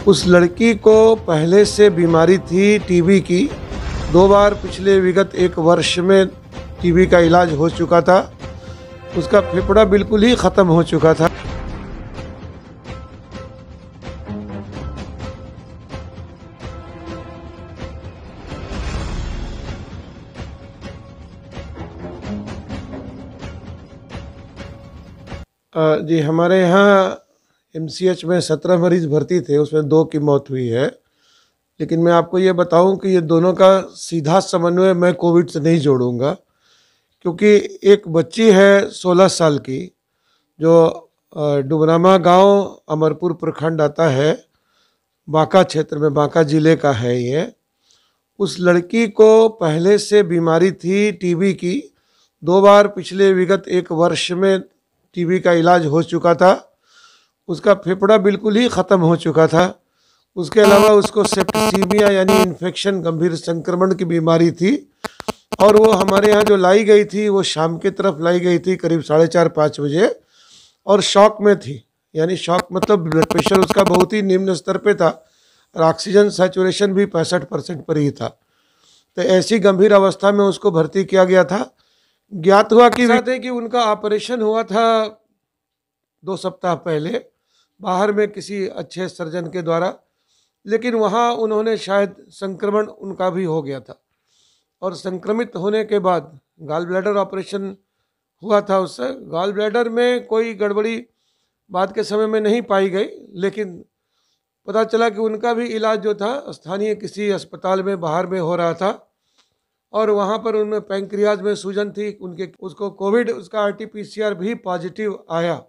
उस लड़की को पहले से बीमारी थी टीबी की। 2 बार पिछले विगत 1 वर्ष में टीबी का इलाज हो चुका था। उसका फेफड़ा बिल्कुल ही ख़त्म हो चुका था। जी, हमारे यहाँ एमसीएच में 17 मरीज़ भर्ती थे, उसमें 2 की मौत हुई है। लेकिन मैं आपको ये बताऊं कि ये दोनों का सीधा समन्वय मैं कोविड से नहीं जोड़ूंगा, क्योंकि एक बच्ची है 16 साल की जो डुबरामा गांव अमरपुर प्रखंड आता है, बांका क्षेत्र में, बांका जिले का है ये। उस लड़की को पहले से बीमारी थी टीबी की। 2 बार पिछले विगत 1 वर्ष में टीबी का इलाज हो चुका था। उसका फेफड़ा बिल्कुल ही ख़त्म हो चुका था। उसके अलावा उसको सेप्टिसीमिया यानी इन्फेक्शन, गंभीर संक्रमण की बीमारी थी। और वो हमारे यहाँ जो लाई गई थी वो शाम की तरफ लाई गई थी, करीब 4:30-5 बजे, और शॉक में थी। यानी शॉक मतलब ब्लड प्रेशर उसका बहुत ही निम्न स्तर पे था और ऑक्सीजन सैचुरेशन भी 65% पर ही था। तो ऐसी गंभीर अवस्था में उसको भर्ती किया गया था। ज्ञात हुआ कि उनका ऑपरेशन हुआ था 2 सप्ताह पहले बाहर में किसी अच्छे सर्जन के द्वारा, लेकिन वहाँ उन्होंने शायद संक्रमण उनका भी हो गया था। और संक्रमित होने के बाद गॉल ब्लैडर ऑपरेशन हुआ था उससे। गॉल ब्लैडर में कोई गड़बड़ी बाद के समय में नहीं पाई गई, लेकिन पता चला कि उनका भी इलाज जो था स्थानीय किसी अस्पताल में बाहर में हो रहा था, और वहाँ पर उनमें पैंक्रियाज में सूजन थी। उसको कोविड, उसका RT-PCR भी पॉजिटिव आया।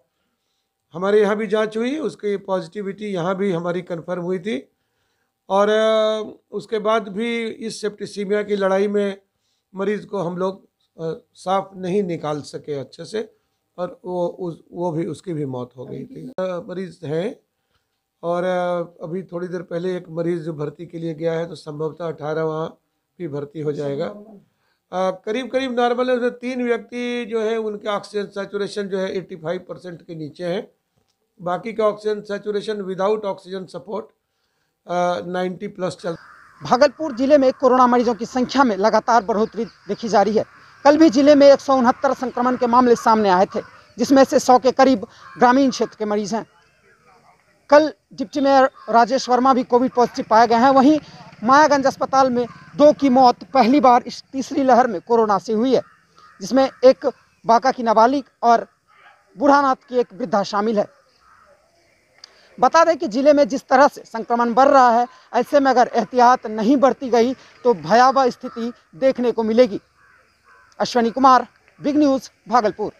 हमारे यहाँ भी जांच हुई, उसकी पॉजिटिविटी यहाँ भी हमारी कंफर्म हुई थी। और उसके बाद भी इस सेप्टिसीमिया की लड़ाई में मरीज़ को हम लोग साफ नहीं निकाल सके अच्छे से, और उसकी भी मौत हो गई थी। मरीज़ हैं, और अभी थोड़ी देर पहले एक मरीज़ जो भर्ती के लिए गया है, तो संभवतः 18 वहाँ भी भर्ती हो जाएगा। करीब नॉर्मल है। उसमें 3 व्यक्ति जो है उनके ऑक्सीजन सैचुरेशन जो है 85% के नीचे है। बाकी का oxygen saturation without oxygen support 90+ चल। भागलपुर जिले में कोरोना मरीजों की संख्या में लगातार बढ़ोतरी देखी जा रही है। कल भी जिले में 169 संक्रमण के मामले सामने आए थे, जिसमें से 100 के करीब ग्रामीण क्षेत्र के मरीज हैं। कल डिप्टी मेयर राजेश वर्मा भी कोविड पॉजिटिव पाए गए हैं। वहीं मायागंज अस्पताल में 2 की मौत पहली बार इस तीसरी लहर में कोरोना से हुई है, जिसमें एक बांका की नाबालिग और बूढ़ानाथ की एक वृद्धा शामिल है। बता दें कि जिले में जिस तरह से संक्रमण बढ़ रहा है, ऐसे में अगर एहतियात नहीं बरती गई तो भयावह स्थिति देखने को मिलेगी। Ashwini Kumar, big news, Bhagalpur.